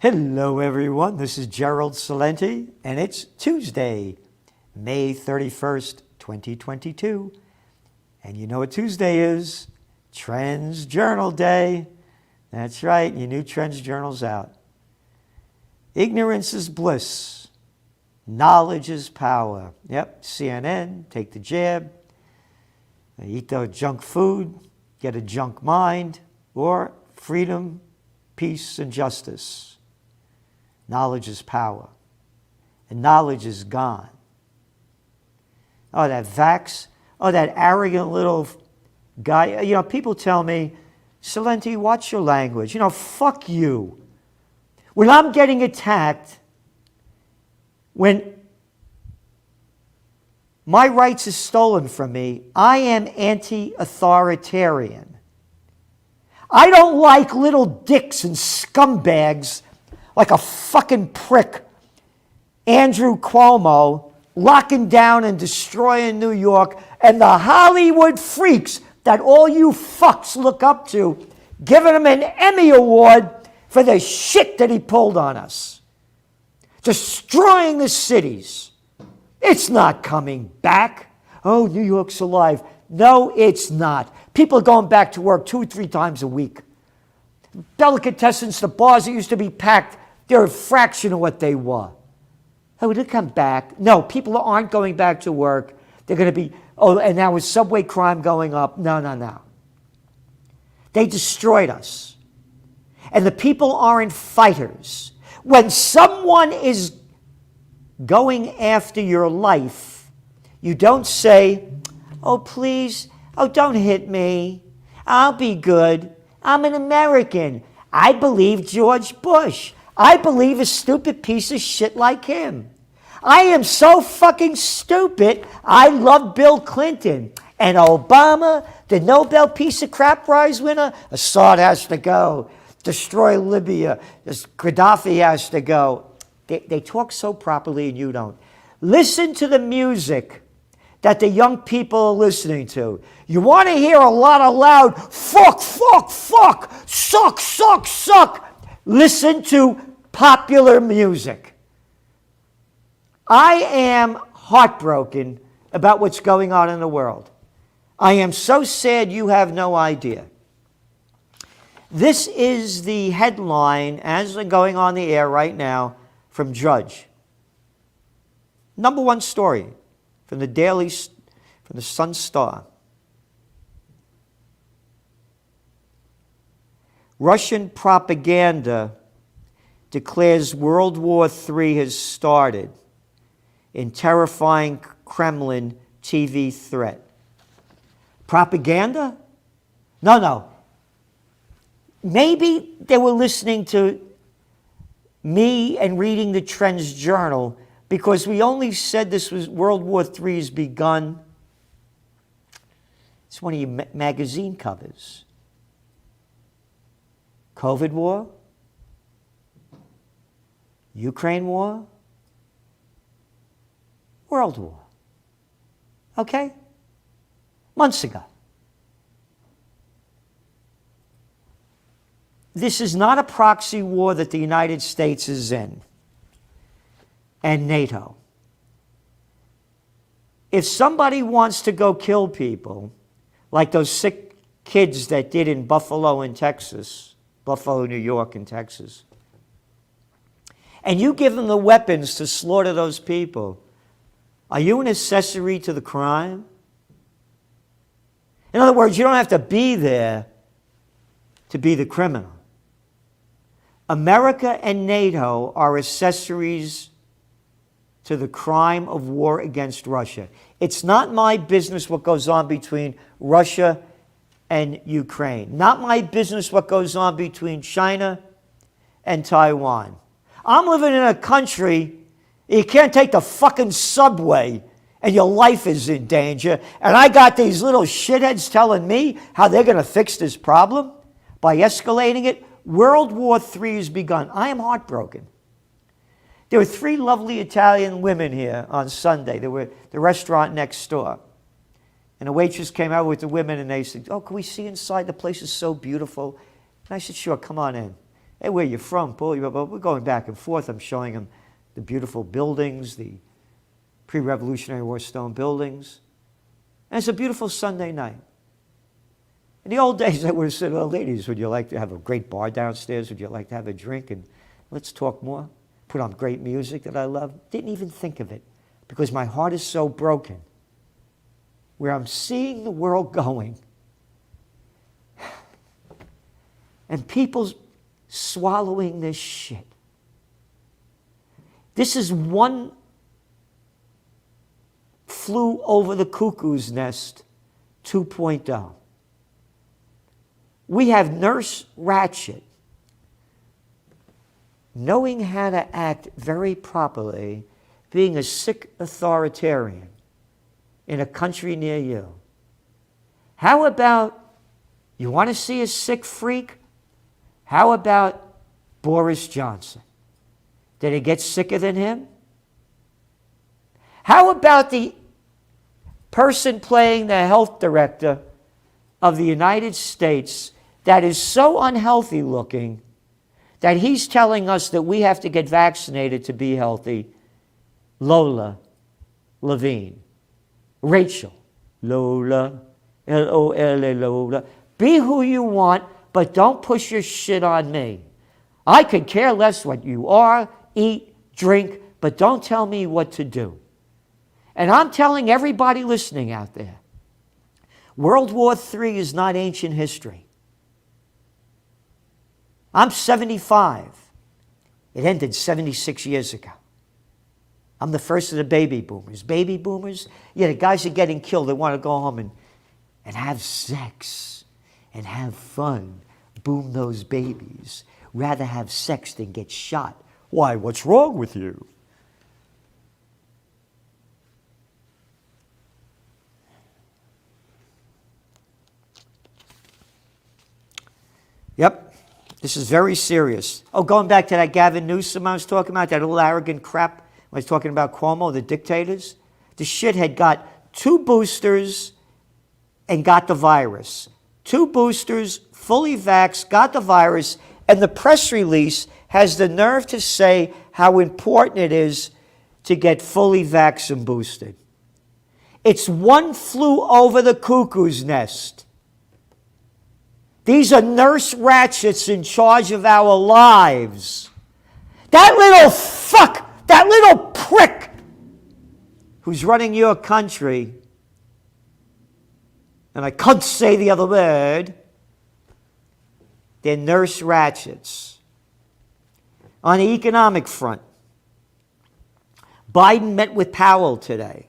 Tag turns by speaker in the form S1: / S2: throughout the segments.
S1: Hello everyone, this is Gerald Salenti, and it's Tuesday, May 31st, 2022. And you know what Tuesday is? Trends Journal Day. That's right, your new Trends Journal's out. Ignorance is bliss. Knowledge is power. Yep, CNN, take the jab. Eat the junk food, get a junk mind, or freedom, peace, and justice. Knowledge is power. And knowledge is gone. Oh, that vax. Oh, that arrogant little guy. You know, people tell me, Salenti, watch your language. You know, fuck you. When I'm getting attacked, when my rights are stolen from me, I am anti-authoritarian. I don't like little dicks and scumbags like a fucking prick, Andrew Cuomo, locking down and destroying New York, and the Hollywood freaks that all you fucks look up to, giving him an Emmy Award for the shit that he pulled on us. Destroying the cities. It's not coming back. Oh, New York's alive. No, it's not. People are going back to work 2 or 3 times a week. Delicatessens, the bars that used to be packed, they're a fraction of what they were. Oh, they'll come back. No, people aren't going back to work. They're going to be, oh, and now with subway crime going up. No. They destroyed us. And the people aren't fighters. When someone is going after your life, you don't say, oh, please, oh, don't hit me. I'll be good. I'm an American. I believe George Bush. I believe a stupid piece of shit like him. I am so fucking stupid, I love Bill Clinton. And Obama, the Nobel Peace of Crap Prize winner, Assad has to go. Destroy Libya. Gaddafi has to go. They talk so properly and you don't. Listen to the music that the young people are listening to. You want to hear a lot of loud, fuck, suck. Listen to popular music. I am heartbroken about what's going on in the world. I am so sad you have no idea. This is the headline as they're going on the air right now from Judge. Number one story from from the Sun Star. Russian propaganda declares World War III has started in terrifying Kremlin TV threat. Propaganda? No. Maybe they were listening to me and reading the Trends Journal because we only said this was World War III has begun. It's one of your magazine covers. COVID war? Ukraine war? World war. Okay? Months ago. This is not a proxy war that the United States is in and NATO. If somebody wants to go kill people, like those sick kids that did in Buffalo, New York, and Texas, and you give them the weapons to slaughter those people, are you an accessory to the crime? In other words, you don't have to be there to be the criminal. America and NATO are accessories to the crime of war against Russia. It's not my business what goes on between Russia and Ukraine. Not my business what goes on between China and Taiwan. I'm living in a country, you can't take the fucking subway and your life is in danger. And I got these little shitheads telling me how they're going to fix this problem by escalating it. World War III has begun. I am heartbroken. There were 3 lovely Italian women here on Sunday. They were at the restaurant next door. And a waitress came out with the women and they said, oh, can we see inside? The place is so beautiful. And I said, sure, come on in. Hey, where you from, Paul? We're going back and forth. I'm showing him the beautiful buildings, the pre-Revolutionary War stone buildings. And it's a beautiful Sunday night. In the old days, I would have said, well, ladies, would you like to have a great bar downstairs? Would you like to have a drink? And let's talk more. Put on great music that I love. Didn't even think of it because my heart is so broken. Where I'm seeing the world going and people swallowing this shit. This is one flew over the cuckoo's nest 2.0. We have Nurse Ratched knowing how to act very properly, being a sick authoritarian in a country near you. How about, you want to see a sick freak? How about Boris Johnson? Did it get sicker than him? How about the person playing the health director of the United States that is so unhealthy looking that he's telling us that we have to get vaccinated to be healthy? Lola Levine. Rachel. Lola. L-O-L-A, Lola. Be who you want, but don't push your shit on me. I could care less what you are, eat, drink, but don't tell me what to do. And I'm telling everybody listening out there, World War III is not ancient history. I'm 75. It ended 76 years ago. I'm the first of the baby boomers. Baby boomers? Yeah, the guys are getting killed. They want to go home and have sex and have fun. Boom those babies. Rather have sex than get shot. Why, what's wrong with you? Yep, this is very serious. Oh, going back to that Gavin Newsom I was talking about, that little arrogant crap. I was talking about Cuomo, the dictators. The shithead got 2 boosters and got the virus. 2 boosters, fully vaxxed, got the virus, and the press release has the nerve to say how important it is to get fully vaxxed and boosted. It's one flew over the cuckoo's nest. These are Nurse Ratchets in charge of our lives. That little fuck, that little prick who's running your country, and I can't say the other word, they're Nurse Ratchets. On the economic front, Biden met with Powell today.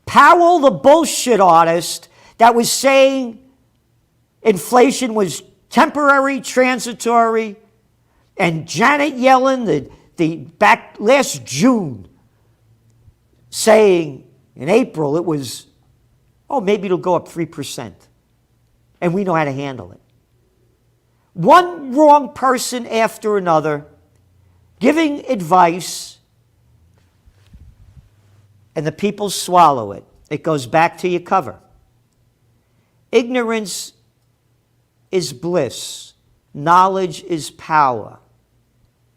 S1: Powell, the bullshit artist that was saying inflation was temporary, transitory, and Janet Yellen, the back last June, saying in April it was, oh, maybe it'll go up 3%. And we know how to handle it. One wrong person after another giving advice, and the people swallow it. It goes back to your cover. Ignorance is bliss. Knowledge is power.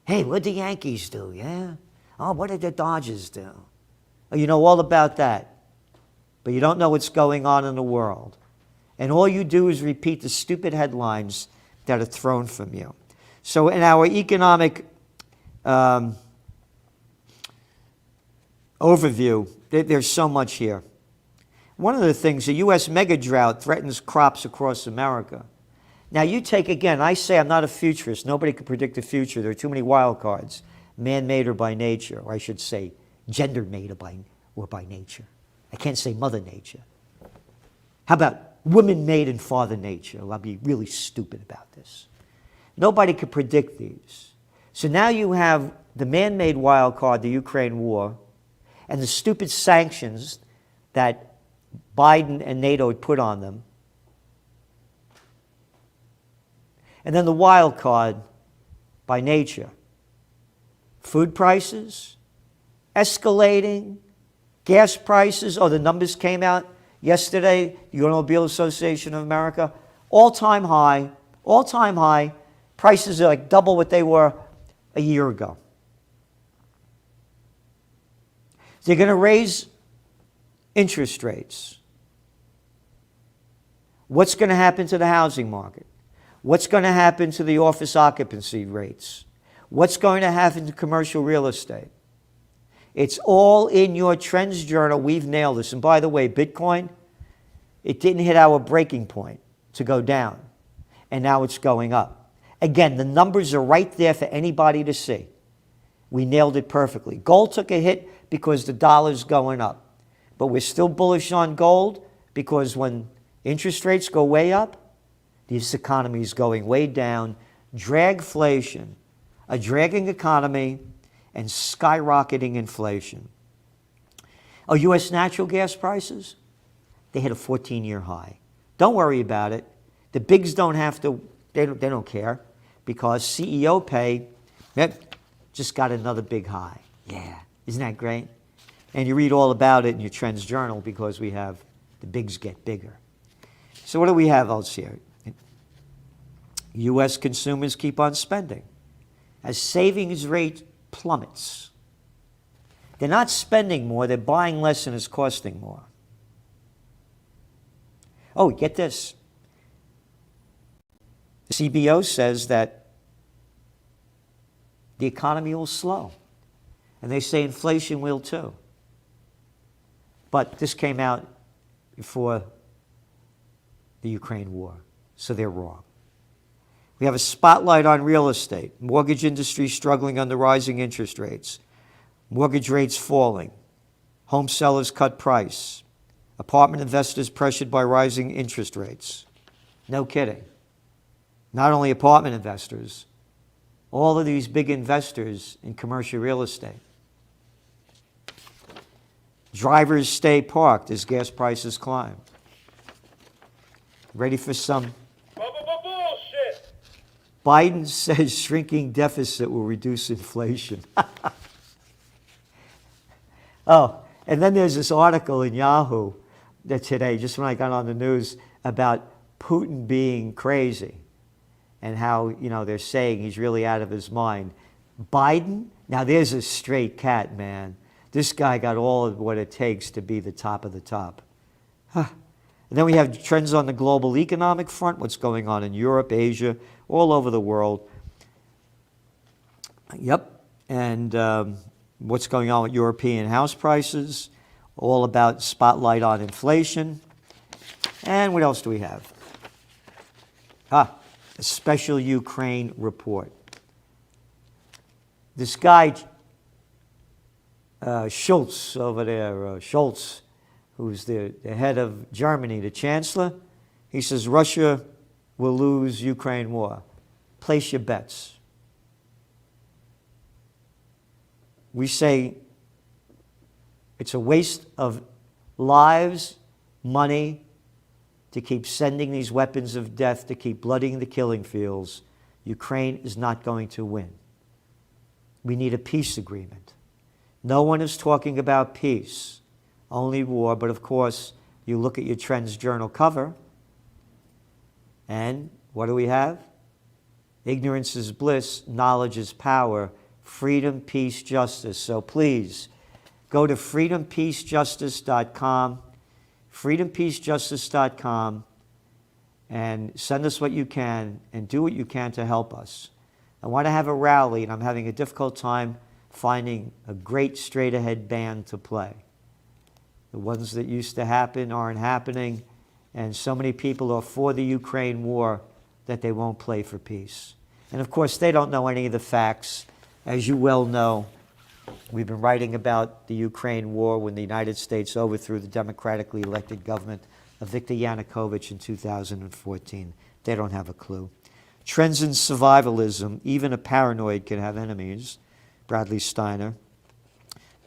S1: Hey, what'd the Yankees do, yeah? Oh, what did the Dodgers do? Oh, you know all about that. But you don't know what's going on in the world. And all you do is repeat the stupid headlines that are thrown from you. So in our economic overview, there's so much here. One of the things, the U.S. mega drought threatens crops across America. Now you take, again, I say I'm not a futurist. Nobody can predict the future. There are too many wild cards, man-made or by nature, or I should say gender-made or by nature. I can't say Mother Nature. How about woman-made and Father Nature? Well, I'll be really stupid about this. Nobody could predict these. So now you have the man-made wild card, the Ukraine war, and the stupid sanctions that Biden and NATO had put on them. And then the wild card by nature. Food prices, escalating, gas prices. Oh, the numbers came out yesterday, the Automobile Association of America, all-time high, Prices are like double what they were a year ago. They're going to raise interest rates. What's going to happen to the housing market? What's going to happen to the office occupancy rates? What's going to happen to commercial real estate? It's all in your Trends Journal. We've nailed this. And by the way, Bitcoin, it didn't hit our breaking point to go down. And now it's going up. Again, the numbers are right there for anybody to see. We nailed it perfectly. Gold took a hit because the dollar's going up. But we're still bullish on gold because when interest rates go way up, this economy is going way down. Dragflation, a dragging economy, and skyrocketing inflation. Oh, U.S. natural gas prices? They hit a 14-year high. Don't worry about it. The bigs don't have to, they don't care because CEO pay just got another big high. Yeah, isn't that great? And you read all about it in your Trends Journal because we have the bigs get bigger. So what do we have else here? U.S. consumers keep on spending as savings rate plummets. They're not spending more, they're buying less and it's costing more. Oh, get this. The CBO says that the economy will slow. And they say inflation will too. But this came out before the Ukraine war, so they're wrong. We have a spotlight on real estate. Mortgage industry struggling under rising interest rates. Mortgage rates falling. Home sellers cut price. Apartment investors pressured by rising interest rates. No kidding. Not only apartment investors, all of these big investors in commercial real estate. Drivers stay parked as gas prices climb. Ready for some
S2: bullshit?
S1: Biden says shrinking deficit will reduce inflation. Oh, and then there's this article in Yahoo that today, just when I got on the news, about Putin being crazy and how, they're saying he's really out of his mind. Biden, now there's a straight cat, man. This guy got all of what it takes to be the top of the top. And then we have trends on the global economic front, what's going on in Europe, Asia, all over the world. Yep, and what's going on with European house prices, all about spotlight on inflation. And what else do we have? A special Ukraine report. This guy, Schultz over there, Schultz, who's the head of Germany, the chancellor, he says Russia will lose Ukraine war. Place your bets. We say it's a waste of lives, money, to keep sending these weapons of death, to keep blooding the killing fields. Ukraine is not going to win. We need a peace agreement. No one is talking about peace, only war. But of course, you look at your Trends Journal cover, and what do we have? Ignorance is bliss, knowledge is power, freedom, peace, justice. So please, go to freedompeacejustice.com, freedompeacejustice.com, and send us what you can and do what you can to help us. I want to have a rally, and I'm having a difficult time finding a great straight-ahead band to play. The ones that used to happen aren't happening, and so many people are for the Ukraine war that they won't play for peace. And of course, they don't know any of the facts. As you well know, we've been writing about the Ukraine war when the United States overthrew the democratically elected government of Viktor Yanukovych in 2014. They don't have a clue. Trends in survivalism. Even a paranoid can have enemies. Bradley Steiner.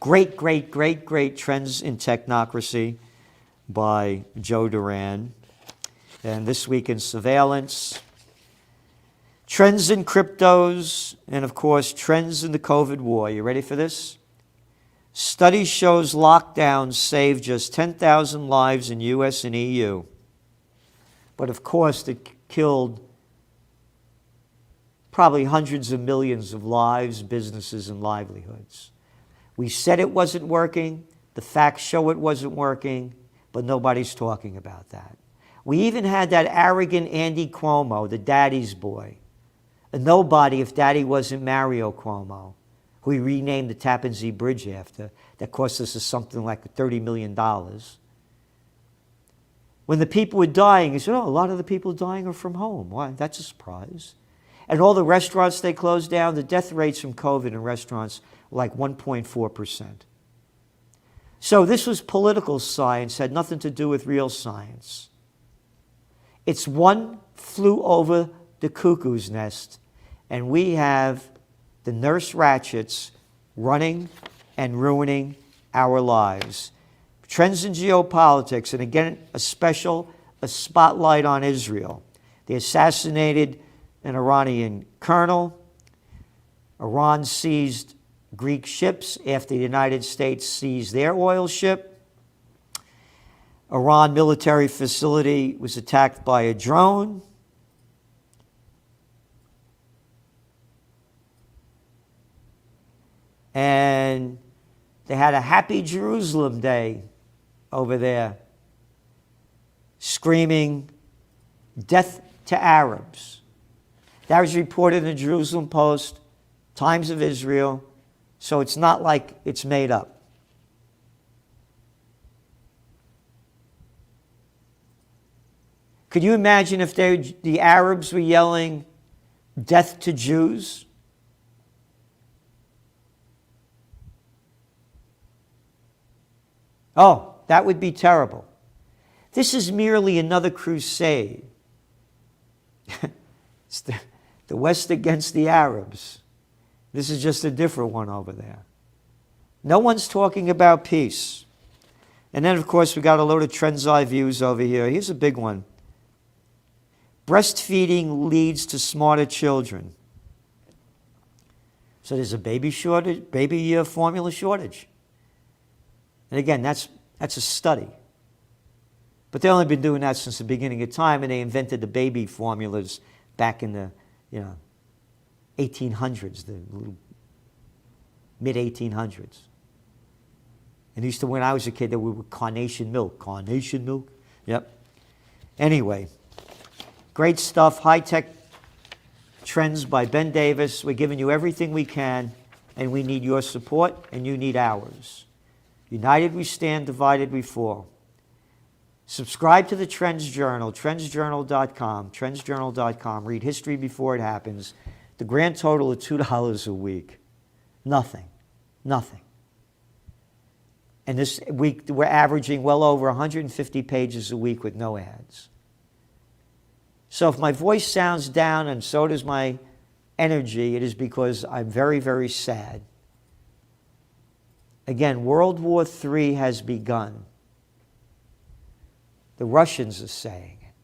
S1: Great, great, great, great trends in technocracy by Joe Duran. And this week in surveillance. Trends in cryptos, and of course, trends in the COVID war. You ready for this? Study shows lockdowns saved just 10,000 lives in US and EU. But of course, it killed probably hundreds of millions of lives, businesses, and livelihoods. We said it wasn't working. The facts show it wasn't working, but nobody's talking about that. We even had that arrogant Andy Cuomo, the daddy's boy, a nobody if daddy wasn't Mario Cuomo, who he renamed the Tappan Zee Bridge after. That cost us something like $30 million. When the people were dying, he said, oh, a lot of the people dying are from home. Why? That's a surprise. And all the restaurants they closed down, the death rates from COVID in restaurants were like 1.4%. So this was political science, had nothing to do with real science. It's one flew over the cuckoo's nest, and we have the Nurse Ratchets running and ruining our lives. Trends in geopolitics, and again, a spotlight on Israel. They assassinated an Iranian colonel. Iran seized Greek ships after the United States seized their oil ship. Iran military facility was attacked by a drone. And they had a Happy Jerusalem Day over there, screaming, death to Arabs. That was reported in the Jerusalem Post, Times of Israel, so it's not like it's made up. Could you imagine if the Arabs were yelling, death to Jews? Oh, that would be terrible. This is merely another crusade. It's the West against the Arabs. This is just a different one over there. No one's talking about peace. And then, of course, we got a load of trends eye views over here. Here's a big one. Breastfeeding leads to smarter children. So there's a baby shortage, baby formula shortage. And again, that's a study. But they've only been doing that since the beginning of time, and they invented the baby formulas back in the 1800s, the mid-1800s. And used to, when I was a kid, there were carnation milk. Carnation milk? Yep. Anyway, great stuff. High-tech trends by Ben Davis. We're giving you everything we can, and we need your support, and you need ours. United we stand, divided we fall. Subscribe to the Trends Journal, trendsjournal.com, trendsjournal.com. Read history before it happens. The grand total of $2 a week. Nothing. Nothing. And this week, we're averaging well over 150 pages a week with no ads. So if my voice sounds down and so does my energy, it is because I'm very, very sad. Again, World War III has begun. The Russians are saying it.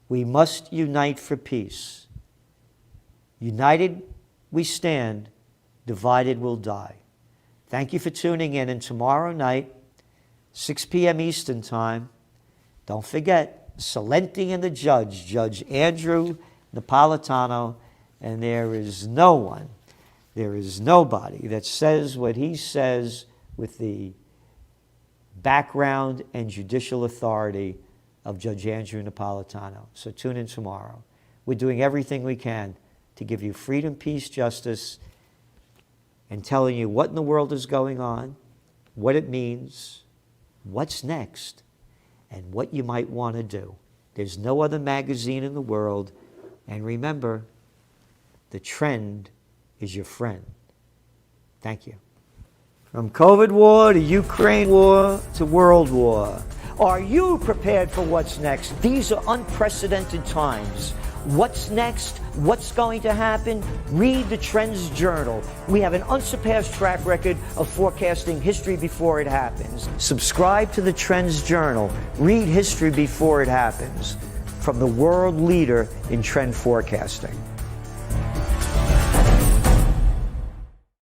S1: We must unite for peace. United we stand, divided we'll die. Thank you for tuning in. And tomorrow night, 6 p.m. Eastern Time, don't forget, Salenti and the Judge, Judge Andrew Napolitano, and there is no one, there is nobody that says what he says with the background and judicial authority of Judge Andrew Napolitano. So tune in tomorrow. We're doing everything we can to give you freedom, peace, justice, and telling you what in the world is going on, what it means, what's next, and what you might want to do. There's no other magazine in the world. And remember, the trend is your friend. Thank you. From COVID war to Ukraine war to world war. Are you prepared for what's next? These are unprecedented times. What's next? What's going to happen? Read the Trends Journal. We have an unsurpassed track record of forecasting history before it happens. Subscribe to the Trends Journal. Read history before it happens. From the world leader in trend forecasting.